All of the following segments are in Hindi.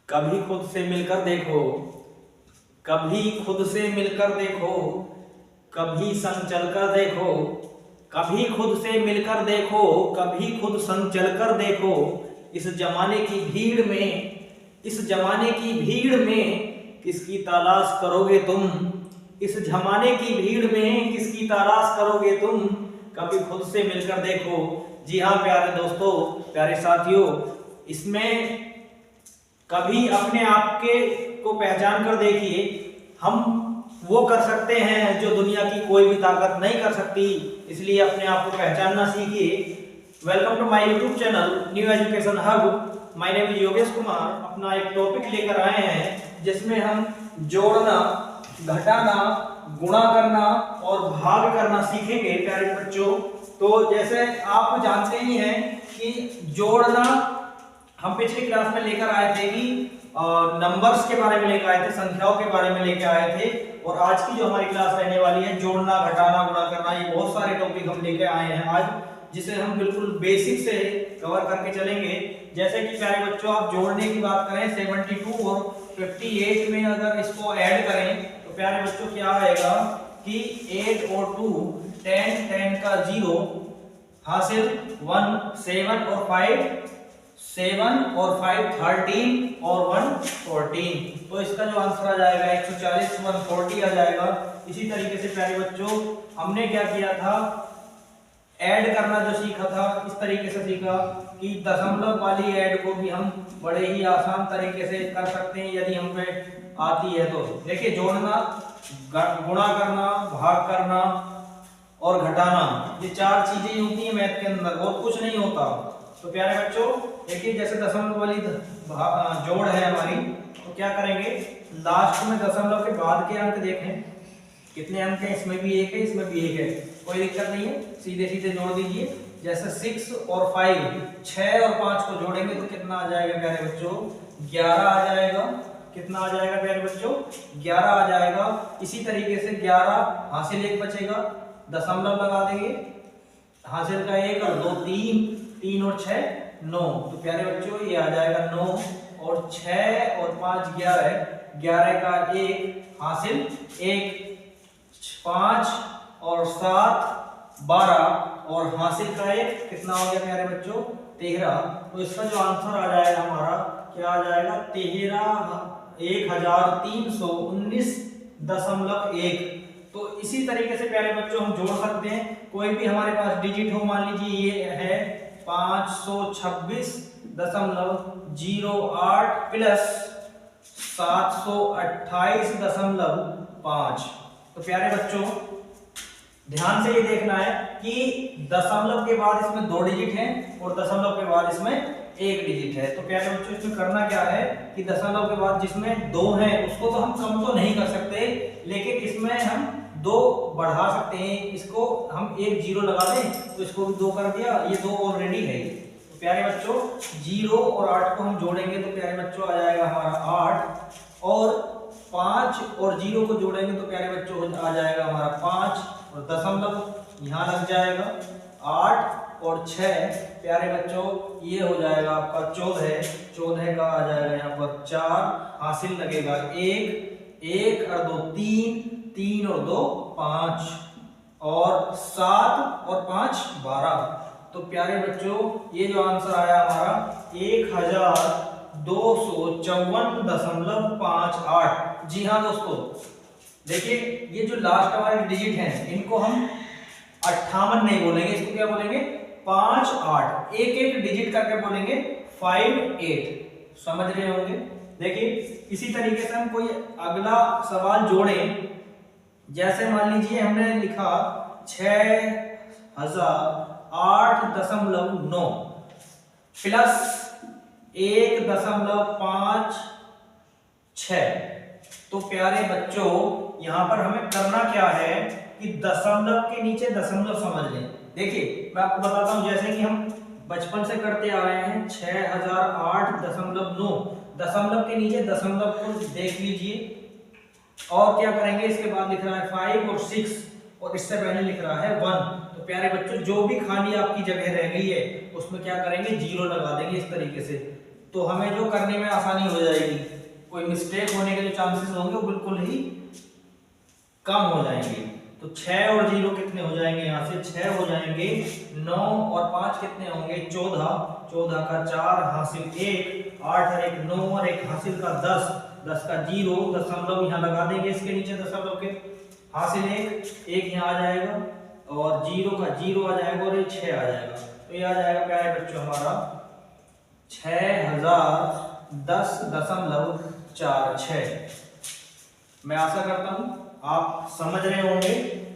कभी खुद से मिलकर देखो, कभी खुद से मिलकर देखो, कभी संग चलकर देखो, कभी खुद से मिलकर देखो, कभी खुद संग चलकर देखो। इस जमाने की भीड़ में, इस जमाने की भीड़ में किसकी तलाश करोगे तुम? इस जमाने की भीड़ में किसकी तलाश करोगे तुम? कभी खुद से मिलकर देखो। जी हाँ प्यारे दोस्तों, प्यारे साथियों, इसमें कभी अपने आप के को पहचान कर देखिए। हम वो कर सकते हैं जो दुनिया की कोई भी ताकत नहीं कर सकती, इसलिए अपने आप को पहचानना सीखिए। Welcome to my YouTube channel new education hub. My name is Yogesh Kumar. अपना एक टॉपिक लेकर आए हैं जिसमें हम जोड़ना, घटाना, गुणा करना और भाग करना सीखेंगे प्यारे बच्चों। तो जैसे आप जानते ही हैं कि जोड़ना हम पिछली क्लास में लेकर आए थे कि नंबर्स के बारे में लेकर आए थे, संख्याओं के बारे में लेकर आए थे। और आज की जो हमारी क्लास रहने वाली है जोड़ना, घटाना, गुणा करना, ये बहुत सारे टॉपिक हम लेकर आए हैं आज, जिसे हम बिल्कुल बेसिक से कवर करके चलेंगे। जैसे कि प्यारे बच्चों, आप जोड़ने की बात करें 72 और 58 में अगर इसको ऐड करें तो प्यारे बच्चों क्या आएगा कि 8 और 2 10, 10 का 0 हासिल 1, 7 और 5 7 और 5 13 और 1 14। तो इसका जो आंसर आ जाएगा 140, 140 आ जाएगा। इसी तरीके से प्यारे बच्चों हमने क्या किया था, ऐड करना जो सीखा था, इस तरीके से सीखा कि दशमलव वाली ऐड को भी हम बड़े ही आसान तरीके से कर सकते हैं यदि हम पे आती है तो। देखिए जोड़ना, गुणा करना, भाग करना और घटाना, ये चार चीजें ही होती है मैथ के अंदर, और कुछ नहीं होता। तो प्यारे बच्चों देखिए, जैसे दशमलव वाली जोड़ है हमारी, तो क्या करेंगे, लास्ट में दशमलव के बाद के अंक देखें कितने अंक हैं। इसमें भी एक है, इसमें भी एक है, कोई दिक्कत नहीं है, सीधे सीधे जोड़ दीजिए। जैसे 6 और 5, 6 और 5 को जोड़ेंगे तो कितना आ जाएगा प्यारे बच्चों, 11 आ जाएगा। कितना आ जाएगा प्यारे बच्चों, 11 आ जाएगा। इसी तरीके से 11 हासिल 1 बचेगा, दशमलव लगा देंगे, हासिल का 1 और 2 3, 3 और 6 9। तो प्यारे बच्चों ये आ जाएगा 9 और 6 और 5 11, 11 का 1 हासिल 1, 5 और 7 12 और हासिल का 1 कितना हो गया प्यारे बच्चों, 13। तो इसका जो आंसर आ जाएगा हमारा क्या आ जाएगा, 13,1319.1। तो इसी तरीके से प्यारे बच्चों हम जोड़ सकते हैं। कोई भी हमारे पास डिजिट हो, मान लीजिए ये है 526.08 प्लस 728.5। तो प्यारे बच्चों ध्यान से ये देखना है कि दशमलव के बाद इसमें 2 डिजिट हैं और दशमलव के बाद इसमें 1 डिजिट है। तो प्यारे बच्चों इसमें करना क्या है कि दशमलव के बाद जिसमें 2 है उसको तो हम कम तो नहीं कर सकते, लेकिन इसमें हम 2 बढ़ा सकते हैं। इसको हम 1 0 लगा दें तो इसको भी 2 कर दिया, ये 2 ऑलरेडी है। तो प्यारे बच्चों 0 और 8 को हम जोड़ेंगे तो प्यारे बच्चों आ जाएगा हमारा 8, और 5 और 0 को जोड़ेंगे तो प्यारे बच्चों आ जाएगा हमारा 5, और दशमलव यहाँ लग जाएगा 8 और 6 प्यारे बच्चों ये हो जाएगा आपका 14, 14 का आ जाएगा यहाँ पर 4, हासिल लगेगा 1, 1 और 2 3, 3 और 2 5 और 7 और 5 12। तो प्यारे बच्चों ये जो आंसर आया हमारा 1254.58। जी हाँ दोस्तों, देखिए ये जो लास्ट हमारे डिजिट हैं इनको हम 58 नहीं बोलेंगे, इसको क्या बोलेंगे 5 8, एक एक डिजिट करके बोलेंगे 5 8। समझ रहे होंगे। देखिए इसी तरीके से हम कोई अगला सवाल जोड़ें। जैसे मान लीजिए हमने लिखा 6008.9 प्लस 1.56। तो प्यारे बच्चों यहां पर हमें करना क्या है कि दशमलव के नीचे दशमलव समझ लें। देखिए मैं आपको बताता हूं, जैसे कि हम बचपन से करते आ रहे हैं 6008.9, दशमलव के नीचे दशमलव को देख लीजिए, और क्या करेंगे इसके बाद लिख रहा है 5 और 6 और इससे पहले लिख रहा है 1। तो प्यारे बच्चों जो भी खाली आपकी जगह रह गई है उसमें क्या करेंगे 0 लगा देंगे इस तरीके से। तो हमें जो करने में आसानी हो जाएगी, कोई मिस्टेक होने के जो चांसेस होंगे वो बिल्कुल ही कम हो जाएंगे। तो 6 और 0 कितने हो जाएंगे, यहाँ से 6 हो जाएंगे, 9 और 5 कितने होंगे 14, 14 का 4 हासिल 1, 8 और 1 9 और 1 हासिल का 10, 10 का 0 दशमलव यहाँ लगा देंगे इसके नीचे दशमलव के, हासिल 1 यहाँ आ जाएगा और 0 का 0 आ जाएगा और ये 6 आ जाएगा। तो ये आ जाएगा प्यारे बच्चों हमारा 6010.46। मैं आशा करता हूं आप समझ रहे होंगे।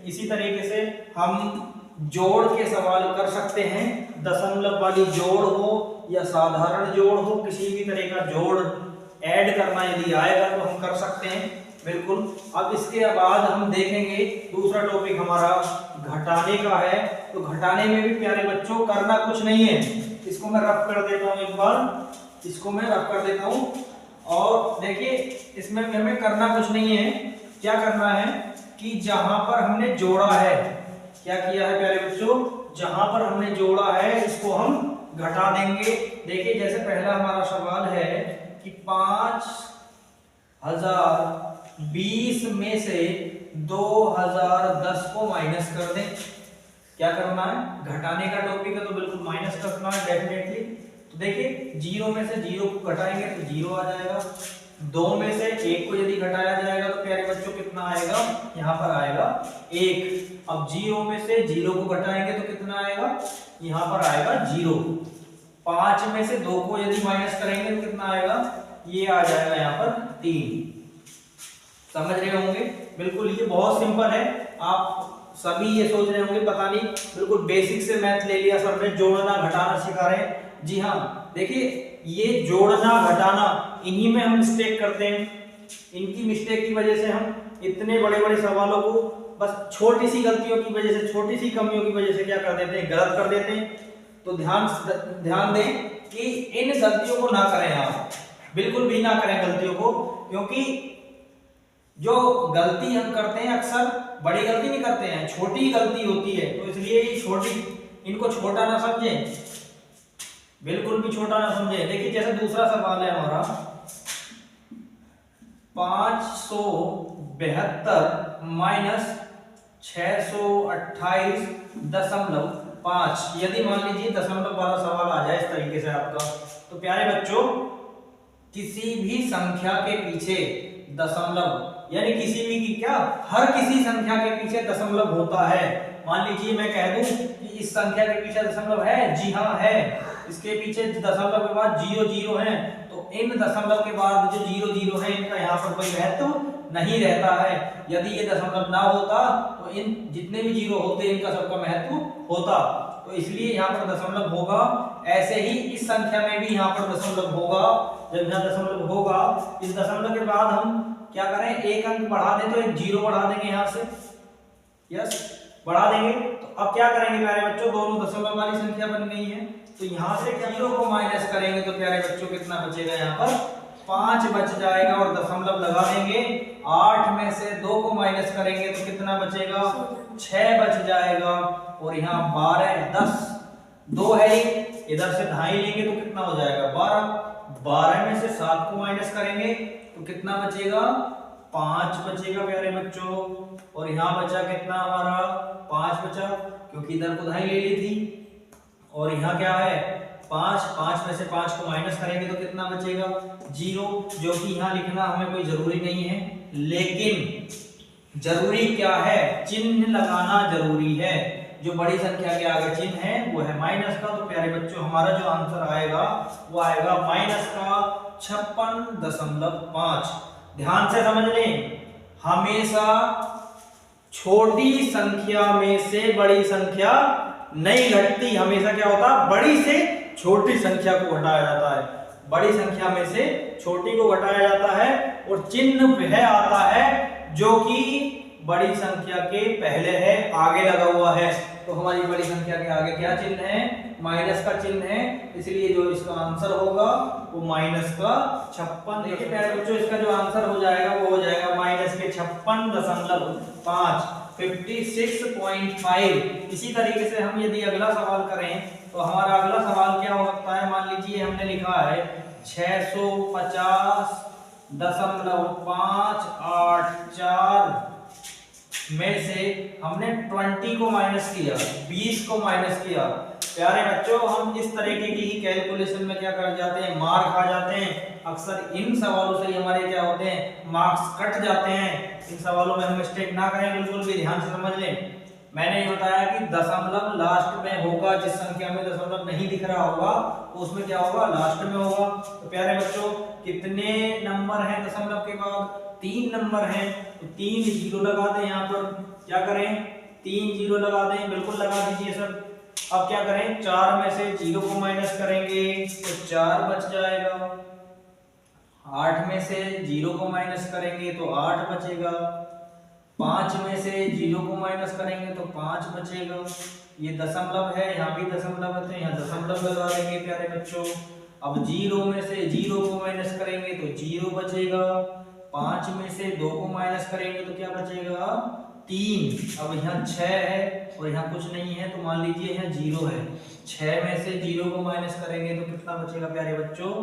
इसी तरीके से हम जोड़ के सवाल कर सकते हैं, दशमलव वाली जोड़ हो या साधारण जोड़ हो, किसी भी तरह का जोड़ ऐड करना यदि आएगा तो हम कर सकते हैं बिल्कुल। अब इसके बाद हम देखेंगे दूसरा टॉपिक हमारा घटाने का है। तो घटाने में भी प्यारे बच्चों करना कुछ नहीं है, इसको मैं रफ कर देता हूं, एक बार इसको मैं रफ कर देता हूं और देखिए इसमें हमें करना कुछ नहीं है। क्या करना है कि जहां पर हमने जोड़ा है, क्या किया है प्यारे बच्चों, जहां पर हमने जोड़ा है इसको हम घटा देंगे। देखिए जैसे पहला हमारा सवाल है कि 5020 में से 2010 को माइनस कर दें। क्या करना है, घटाने का टॉपिक है तो बिल्कुल माइनस करना है डेफिनेटली। तो देखिए 0 में से 0 को घटाएंगे तो 0 आ जाएगा, 2 में से 1 को यदि घटाया जाएगा तो प्यारे बच्चों कितना आएगा, यहाँ पर आएगा 1। अब 0 में से 0 को घटाएंगे तो कितना आएगा, यहाँ पर आएगा 0। 5 में से 2 को यदि माइनस करेंगे तो कितना आएगा, ये आ जाएगा यहाँ पर 3। समझ रहे होंगे बिल्कुल, ये बहुत सिंपल है। आप सभी ये सोच रहे होंगे पता नहीं बिल्कुल बेसिक से मैथ ले लिया सर ने, जोड़ना घटाना सिखा रहे हैं। जी हाँ, देखिए ये जोड़ना घटाना इन्हीं में हम मिस्टेक करते हैं। इनकी मिस्टेक की वजह से हम इतने बड़े बड़े सवालों को बस छोटी सी गलतियों की वजह से, छोटी सी कमियों की वजह से क्या कर देते हैं, गलत कर देते हैं। तो ध्यान दें कि इन गलतियों को ना करें, आप बिल्कुल भी ना करें गलतियों को, क्योंकि जो गलती हम करते हैं अक्सर बड़ी गलती नहीं करते हैं, छोटी गलती होती है। तो इसलिए छोटी, इनको छोटा ना समझें, बिल्कुल भी छोटा ना समझें। देखिए जैसे दूसरा सवाल है हमारा 572 माइनस 628.5। यदि मान लीजिए दशमलव वाला सवाल आ जाए इस तरीके से आपका, तो प्यारे बच्चों किसी भी संख्या के पीछे दशमलव, यानी किसी भी की क्या, हर किसी संख्या के पीछे दशमलव होता है। मान लीजिए मैं कह दूं कि इस संख्या के पीछे दशमलव है, जी हाँ है, इसके पीछे दशमलव के बाद 0 0 है, तो इन दशमलव के बाद जो 0 0 है इनका यहाँ पर कोई महत्व नहीं रहता है। यदि ये दशमलव ना होता तो इन जितने भी 0 होते इनका सबका महत्व होता। तो इसलिए यहाँ पर दशमलव होगा। ऐसे ही इस संख्या में भी यहाँ पर दशमलव होगा। जब यहाँ दशमलव होगा, इस दशमलव के बाद हम क्या करें, एक अंक बढ़ा दें तो एक 0 बढ़ा देंगे यहाँ से, यस बढ़ा देंगे। तो अब क्या करेंगे प्यारे बच्चों, दोनों दशमलव वाली संख्या बन गई है, तो यहाँ से 0 को माइनस करेंगे तो प्यारे बच्चों कितना बचेगा, यहाँ पर 5 बच जाएगा और दशमलव लगा देंगे। 8 में से 2 को माइनस करेंगे तो कितना बचेगा, 6 बच जाएगा और यहाँ 12 10 2 है, इधर से ढाई लेंगे तो कितना हो जाएगा 12। 12 में से 7 को माइनस करेंगे तो कितना बचेगा, 5 बचेगा प्यारे बच्चों। और यहाँ बचा कितना हमारा, 5 बचा, क्योंकि इधर को ढाई ले ली थी। और यहाँ क्या है 5 में से 5 को माइनस करेंगे तो कितना बचेगा 0, जो कि यहाँ लिखना हमें कोई जरूरी नहीं है, लेकिन जरूरी क्या है, चिन्ह लगाना जरूरी है। जो बड़ी संख्या के आगे चिन्ह है वो है माइनस का। तो प्यारे बच्चों हमारा जो आंसर आएगा वो आएगा माइनस का 56.5। ध्यान से समझ लें, हमेशा छोटी संख्या में से बड़ी संख्या नहीं घटती। हमेशा क्या होता है, बड़ी से छोटी संख्या को घटाया जाता है, बड़ी संख्या में से छोटी को घटाया जाता है। और चिन्ह वह आता है जो कि बड़ी संख्या के पहले है, आगे लगा हुआ है। तो हमारी बड़ी संख्या के आगे क्या चिन्ह है, माइनस का चिन्ह है, इसलिए जो इसका आंसर होगा वो माइनस का 56। देखिए प्यारे बच्चों, इसका जो आंसर हो जाएगा वो हो जाएगा माइनस के 56.5, 56.5। इसी तरीके से हम यदि अगला सवाल करें तो हमारा अगला सवाल क्या हो सकता है, मान लीजिए हमने लिखा है 650.584 में से हमने 20 को माइनस किया, 20 को माइनस किया। प्यारे बच्चों, हम इस तरीके की ही कैलकुलेशन में क्या कर जाते हैं, मार खा जाते हैं। अक्सर इन सवालों से हमारे क्या होते हैं, मार्क्स कट जाते हैं। इन सवालों में हम मिस्टेक ना करें, बिल्कुल भी ध्यान से समझ लें। मैंने ये बताया कि दशमलव लास्ट में होगा, जिस संख्या में दशमलव नहीं दिख रहा होगा तो उसमें क्या होगा, लास्ट में होगा। तो प्यारे बच्चों, कितने नंबर हैं दशमलव के बाद, 3 नंबर हैं, तो 3 जीरो लगा दें। यहाँ पर क्या करें, 3 जीरो लगा दें, बिल्कुल लगा दीजिए सर। अब क्या करें, 4 में से 0 को माइनस करेंगे तो 4 बच जाएगा। 8 में से 0 को माइनस करेंगे तो 8 बचेगा। 5 में से 0 को माइनस करेंगे तो 5 बचेगा। ये दशमलव है, यहाँ भी दशमलव है तो यहाँ दशमलव लगा देंगे प्यारे बच्चों। अब 0 में से 0 को माइनस करेंगे तो 0 बचेगा। 5 में से 2 को माइनस करेंगे तो क्या बचेगा, 3। अब यहाँ 6 है और यहाँ कुछ नहीं है तो मान लीजिए यहाँ 0 है। 6 में से 0 को माइनस करेंगे तो कितना बचेगा प्यारे बच्चों,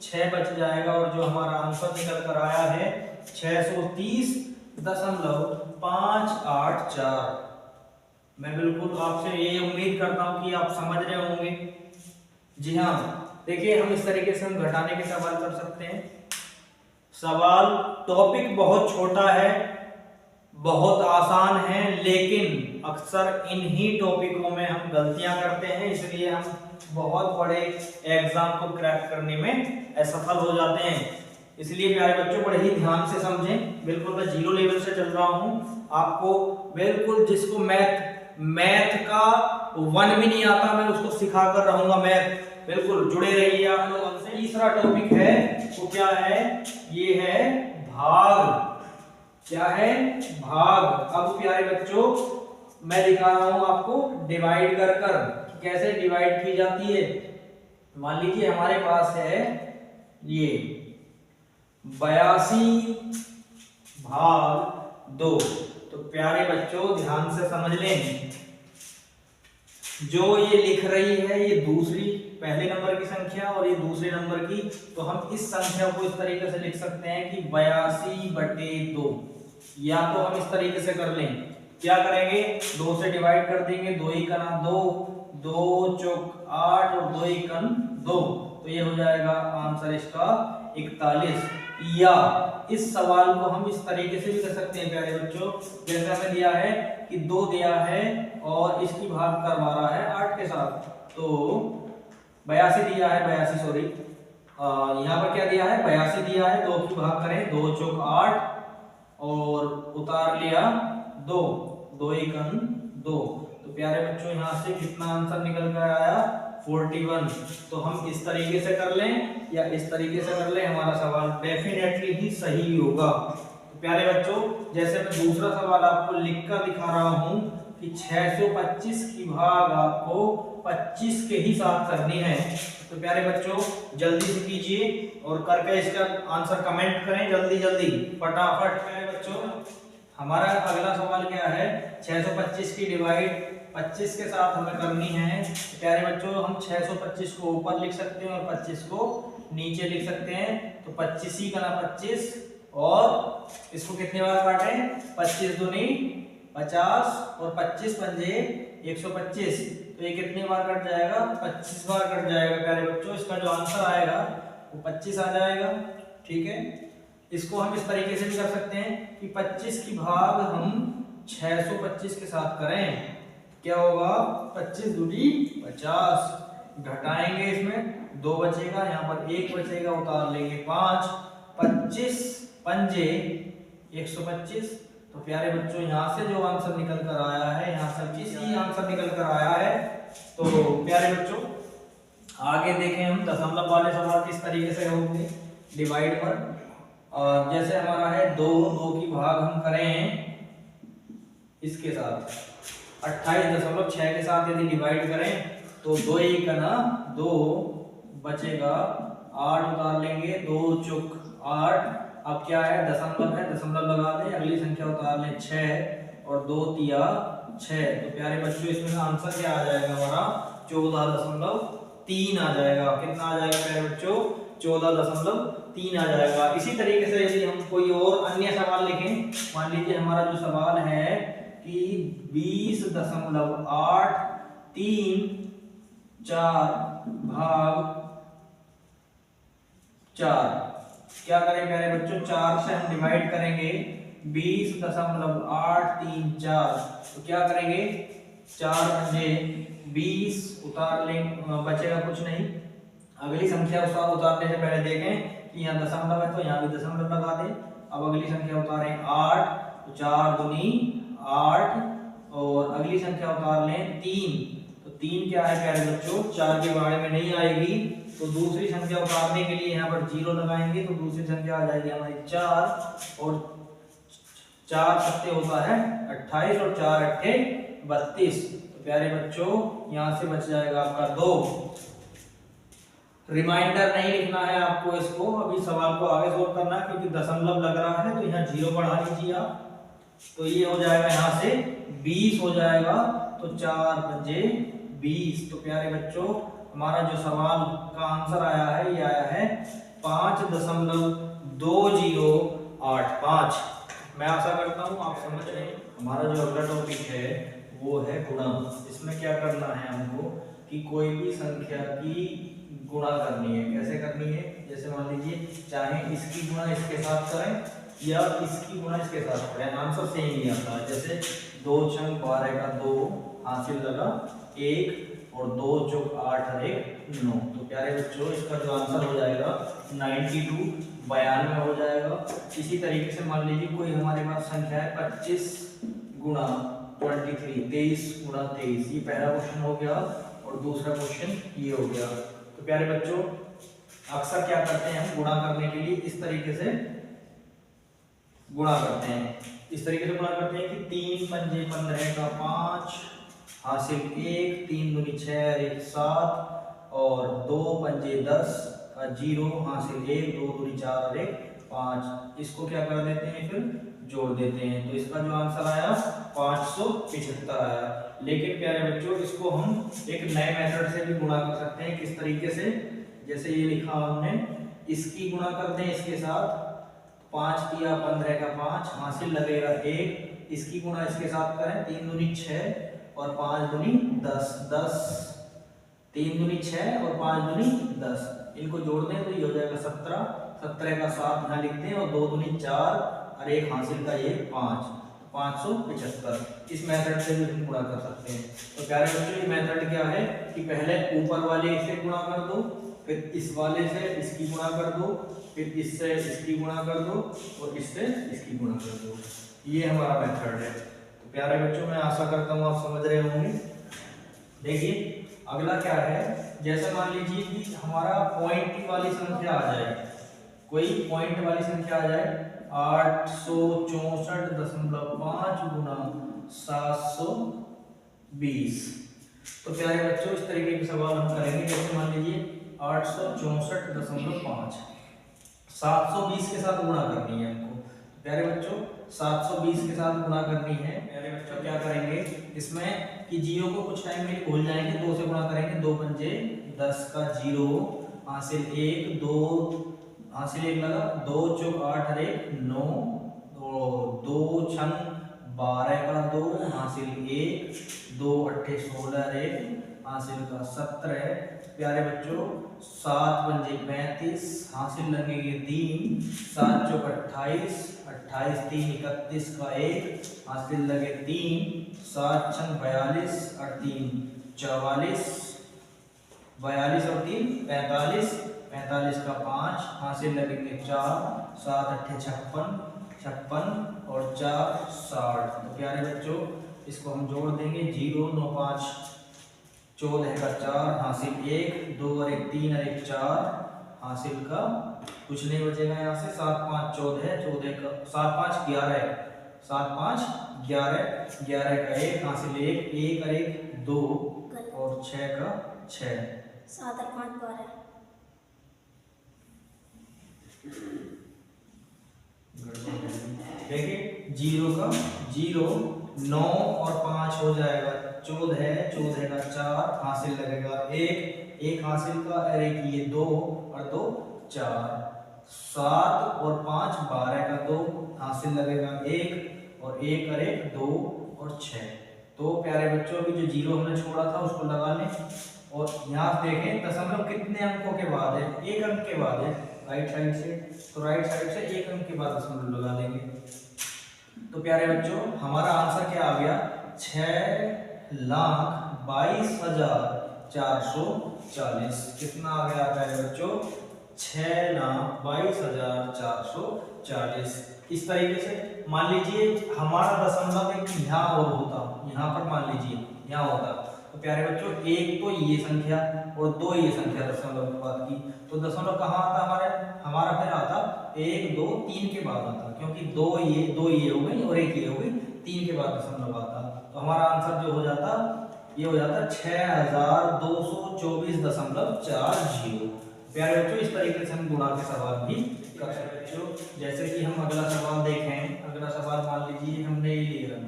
6 बच जाएगा। और जो हमारा आंसर निकल कर आया है 630.584। मैं बिल्कुल आपसे ये उम्मीद करता हूँ कि आप समझ रहे होंगे। जी हाँ, देखिए हम इस तरीके से हम घटाने के सवाल कर सकते हैं। सवाल टॉपिक बहुत छोटा है, बहुत आसान है, लेकिन अक्सर इन्हीं टॉपिकों में हम गलतियां करते हैं, इसलिए हम बहुत बड़े एग्जाम को क्रैक करने में असफल हो जाते हैं। इसलिए प्यारे बच्चों, बड़े ही ध्यान से समझें। बिल्कुल मैं 0 लेवल से चल रहा हूं, आपको बिल्कुल जिसको मैथ का 1 भी नहीं आता, मैं उसको सिखा कर रहूंगा मैथ। बिल्कुल जुड़े रहिए आप लोग हमसे। तीसरा टॉपिक है वो क्या है, ये है भाग। क्या है, भाग। अब प्यारे बच्चों, मैं दिखा रहा हूं आपको डिवाइड कर कर कैसे डिवाइड की जाती है। मान लीजिए हमारे पास है ये 82/2। तो प्यारे बच्चों ध्यान से समझ लें, जो ये लिख रही है ये दूसरी पहले नंबर की संख्या और ये दूसरे नंबर की, तो हम इस संख्या को इस तरीके से लिख सकते हैं कि 82/2। या तो हम इस तरीके से कर लें, क्या करेंगे, 2 से डिवाइड कर देंगे, 2 × 2, 2 चौक 8 और 2 × 2, तो ये हो जाएगा आंसर इसका 41। या इस सवाल को हम इस तरीके से भी कर सकते हैं प्यारे बच्चों, जैसे हमें दिया है कि 2 दिया है और इसकी भाग करवा रहा है 8 के साथ, तो 82 दिया है, 82 सॉरी, यहाँ पर क्या दिया है, 82 दिया है, 2 की भाग करें, 2 चौक 8 और उतार लिया 2, 2 × 2। तो प्यारे बच्चों यहाँ से कितना आंसर निकल कर आया, 41। तो हम इस तरीके से कर लें या इस तरीके से कर लें, हमारा सवाल डेफिनेटली ही सही होगा। तो प्यारे बच्चों, जैसे मैं दूसरा सवाल आपको लिखकर दिखा रहा हूं कि 625 की भाग आपको 25 के ही साथ करनी है। तो प्यारे बच्चों जल्दी से कीजिए और करके इसका आंसर कमेंट करें जल्दी जल्दी फटाफट। प्यारे बच्चों, हमारा अगला सवाल क्या है, 625 की डिवाइड 25 के साथ हमें करनी है। प्यारे बच्चों, हम 625 को ऊपर लिख सकते हैं और 25 को नीचे लिख सकते हैं। तो 25 ही का 25 और इसको कितने बार काटें, 25 दूनी 50 और 25 पंजे 125, तो ये कितने बार कट जाएगा, 25 बार कट जाएगा। प्यारे बच्चों, इसका जो आंसर आएगा वो 25 आ जाएगा। ठीक है, इसको हम इस तरीके से भी कर सकते हैं कि 25 की भाग हम 625 के साथ करें, क्या होगा, 25 दूनी 50, घटाएंगे इसमें 2 बचेगा, यहाँ पर 1 बचेगा, उतार लेंगे 5, 25 पंजे 125। तो प्यारे बच्चों यहाँ से जो आंसर निकल कर आया है, यहाँ से 25 ही आंसर निकल कर आया है। तो प्यारे बच्चों आगे देखें हम दशमलव वाले सवाल किस तरीके से होंगे डिवाइड पर। और जैसे हमारा है 2 की भाग हम करें इसके साथ 28.6 के साथ यदि डिवाइड करें तो 2 × 2 बचेगा, 8 उतार लेंगे, 2 चौक 8। अब क्या है, दशमलव है, दशमलव लगा दें, अगली संख्या उतार लें 6 और 2 तिया 6। तो प्यारे बच्चों इसमें आंसर क्या आ जाएगा हमारा, 14.3 आ जाएगा। कितना आ जाएगा प्यारे बच्चों, 14.3 आ जाएगा। इसी तरीके से यदि हम कोई और अन्य सवाल लिखें, मान लीजिए हमारा जो सवाल है कि 20.834 भाग 4, क्या करें प्यारे बच्चों, 4 से हम डिवाइड करेंगे 20.834, तो क्या करेंगे 4 पंजे 20, उतार लें, बचेगा कुछ नहीं। अगली संख्या उसका उतारने से पहले देखें कि यहाँ दशमलव है तो यहाँ भी दशमलव लगा दें। अब अगली संख्या उतारें 8, तो 4 दूनी 8, और अगली संख्या उतार लें 3, तो 3 क्या है प्यारे बच्चों, 4 के बारे में नहीं आएगी, तो दूसरी संख्या उतारने के लिए यहाँ पर 0 लगाएंगे, तो दूसरी संख्या आ जाएगी हमारी 4, और 4 सत्ते होता है 28, और 4 अट्ठे 32। तो प्यारे बच्चों यहाँ से बच जाएगा आपका 2। रिमाइंडर नहीं लिखना है आपको इसको, अभी सवाल को आगे सोल्व करना है, क्योंकि दशमलव लग रहा है तो यहाँ 0 बढ़ा लीजिए आप, तो ये हो जाएगा यहाँ से 20 हो जाएगा, तो 4 पंजे 20। तो प्यारे बच्चों हमारा जो सवाल का आंसर आया है ये आया है 5.2085। मैं आशा करता हूँ आप समझ रहे हैं। हमारा जो अगला टॉपिक है वो है गुणा। इसमें क्या करना है हमको कि कोई भी संख्या की गुणा करनी है। कैसे करनी है, जैसे मान लीजिए चाहे इसकी गुणा इसके साथ करें या इसकी गुणा इसके साथ करें, आंसर सेम ही आता है। जैसे 2 छंग 12 का 2 हासिल लगा 1, और 2 चौक 8 और 1 9। तो प्यारे बच्चों इसका जो आंसर हो जाएगा 92 हो जाएगा। इसी तरीके से मान लीजिए कोई हमारे पास संख्या है 25 गुणा 23, 23 गुणा 23, ये पहला क्वेश्चन हो गया, और दूसरा क्वेश्चन ये हो गया। तो प्यारे बच्चों अक्सर क्या करते हैं हम गुणा करने के लिए इस तरीके से गुणा करते हैं, इस तरीके से गुणा करते हैं कि 3 पंजे 15 का 5 हासिल 1, 3 दूनी 6 और 1 7, और 2 पंजे 10 का 0 हासिल 1, 2 दूनी 4 और 1 5। इसको क्या कर देते हैं, फिर जोड़ देते हैं, तो इसका जो आंसर आया 575 आया। लेकिन प्यारे बच्चों इसको हम एक नए मेथड से भी गुणा कर सकते हैं। किस तरीके से, जैसे ये लिखा हमने, इसकी गुणा कर दें इसके साथ, 5 किया 15 का 5 हासिल लगेगा 1, इसकी गुणा इसके साथ करें, 3 दूनी 6 और 5 दूनी 10, 10 3 दूनी 6 और 5 दूनी 10, इनको जोड़ दें तो ये हो जाएगा 17, 17 का 7 यहाँ लिखते हैं, और 2 दूनी 4 और 1 हासिल का ये 5, 575। इस मेथड से भी हम गुणा कर सकते हैं। तो प्यारे बच्चों ये मेथड क्या है कि पहले ऊपर वाले से गुणा कर दो, फिर इस वाले से इसकी गुणा कर दो, फिर इससे इसकी गुणा कर दो, और इससे इसकी गुणा कर दो। ये हमारा मेथड है। तो प्यारे बच्चों मैं आशा करता हूँ आप समझ रहे होंगे। देखिए अगला क्या है, जैसे मान लीजिए कि हमारा पॉइंट वाली संख्या आ जाए, कोई पॉइंट वाली संख्या आ जाए 864.5 गुना 720। तो प्यारे बच्चों इस तरीके के सवाल हम करेंगे। जैसे मान लीजिए 864.5 720 के साथ गुणा करनी है आपको। प्यारे बच्चों 720 के साथ गुणा करनी है। प्यारे बच्चों क्या करेंगे इसमें कि 0 को कुछ टाइम में भूल जाएंगे, 2 से गुणा करेंगे, 2 पंजे 10 का 0 हासिल 1, 2 हासिल 1 लगा, 2 चौक 8 और 1 9, 2 छंग 12 का 2 हासिल 1, 2 अट्ठे 16 और 1 हासिल का 17। प्यारे बच्चों 7 पंजे 35 हासिल लगेंगे 3, 7 चौक 28, 28 3 31 का 1 हासिल लगे 3, 7 छंग 42 और 3 44, 42 और 3 45, 45 का 5 हासिल लगेंगे 4, 7 अट्ठे 56, 56 और 4 60। तो प्यारे बच्चों इसको हम जोड़ देंगे, 0 9 5 14 का 4 हासिल 1, 2 और 1 3 और 1 4 हासिल का कुछ नहीं बचेगा यहाँ से, 7 5 14, 14 का 7 5 11, 7 5 11, 11 का 1 हासिल 1, 1 और 1 2 और 6 का 6, 7 और 5 12। देखिए 0 का 0, 9 और 5 हो जाएगा 14, 14 का 4 हासिल लगेगा 1, 1 हासिल का और 1 ये 2 और 2 4, 7 और 5 12 का 2 हासिल लगेगा 1 और 1 और 1 2 और 6। तो प्यारे बच्चों अभी जो जीरो हमने छोड़ा था उसको लगा लें और यहाँ देखें दशमलव कितने अंकों के बाद है, एक अंक के बाद है राइट साइड से, तो राइट साइड से एक अंक के बाद दशमलव लगा देंगे। तो प्यारे बच्चों हमारा आंसर क्या आ गया 6,22,440। कितना आ गया प्यारे बच्चों 6,22,440। इस तरीके से मान लीजिए हमारा दशमलव एक यहाँ और होता, यहाँ पर मान लीजिए यहाँ होता, तो प्यारे बच्चों एक तो ये संख्या और दो ये संख्या दशमलव के बाद की, तो दशमलव कहाँ आता हमारा फिर आता 1 2 3 के बाद आता, क्योंकि दो ये हो गई और एक ये हो गई, 3 के बाद दशमलव आता। तो हमारा आंसर जो हो जाता ये हो जाता 6,224.40। प्यारे बच्चों इस तरीके से हम गुणा के सवाल भी कर सकते हैं बच्चों। जैसे कि हम अगला सवाल देखें, अगला सवाल मान लीजिए हमने ये लिया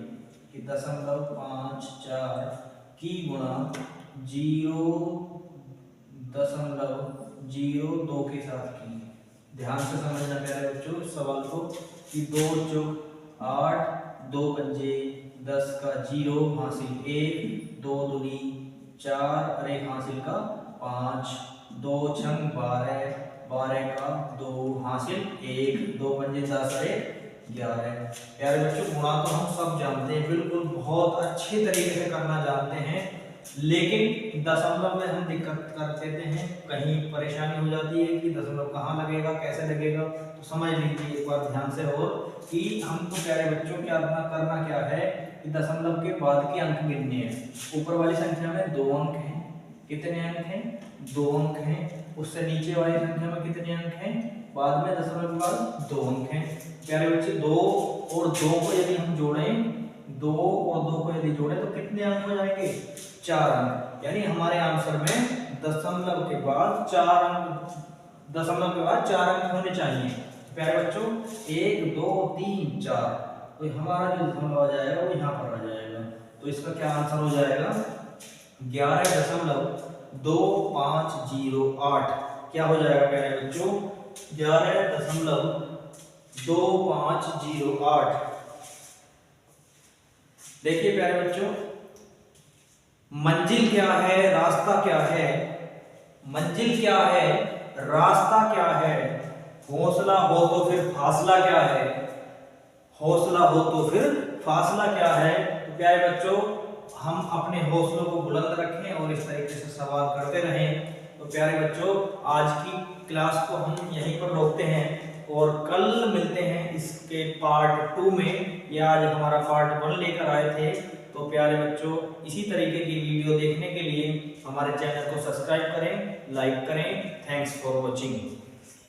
कि 0.54 की गुणा 0.02 के साथ की। ध्यान से समझना प्यारे बच्चों इस सवाल को कि 2 चौक 8, 2 पंजे 10 का 0 हासिल 1, 2 दूनी 4 और 1 हासिल का 5, 2 छंग 12, 12 का 2 हासिल 1, 2 पंजे 10 और 1 11। प्यारे बच्चों गुणा तो हम सब जानते हैं, बिल्कुल बहुत अच्छे तरीके से करना जानते हैं, लेकिन दशमलव में हम दिक्कत कर देते हैं, कहीं परेशानी हो जाती है कि दशमलव कहाँ लगेगा कैसे लगेगा। तो समझ लीजिए एक बार ध्यान से और कि हमको प्यारे बच्चों क्या करना क्या है कि दशमलव के बाद के अंक गिनने हैं। ऊपर वाली संख्या में 2 अंक हैं, कितने अंक हैं 2 अंक हैं। उससे नीचे वाली संख्या में कितने अंक हैं, बाद में दशमलव के बाद 2 अंक हैं। प्यारे बच्चे 2 और 2 को यदि हम जोड़ें, 2 और 2 को यदि जोड़ें तो कितने अंक हो जाएंगे 4 अंक। यानी हमारे आंसर में दशमलव के बाद 4 अंक होने चाहिए। प्यारे बच्चों 1 2 3 4, तो हमारा जो दशमलव आ जाएगा वो यहाँ पर आ जाएगा। तो इसका क्या आंसर हो जाएगा 11.2508। क्या हो जाएगा प्यारे बच्चों 11.2508। देखिए प्यारे बच्चों मंजिल क्या है रास्ता क्या है, मंजिल क्या है रास्ता क्या है, हौसला हो तो फिर फासला क्या है, हौसला हो तो फिर फासला क्या है। तो प्यारे बच्चों हम अपने हौसलों को बुलंद रखें और इस तरीके से सवाल करते रहें। तो प्यारे बच्चों आज की क्लास को हम यहीं पर रोकते हैं और कल मिलते हैं इसके पार्ट 2 में। ये आज हमारा पार्ट 1 लेकर आए थे। तो प्यारे बच्चों इसी तरीके की वीडियो देखने के लिए हमारे चैनल को सब्सक्राइब करें, लाइक करें। Thanks for watching.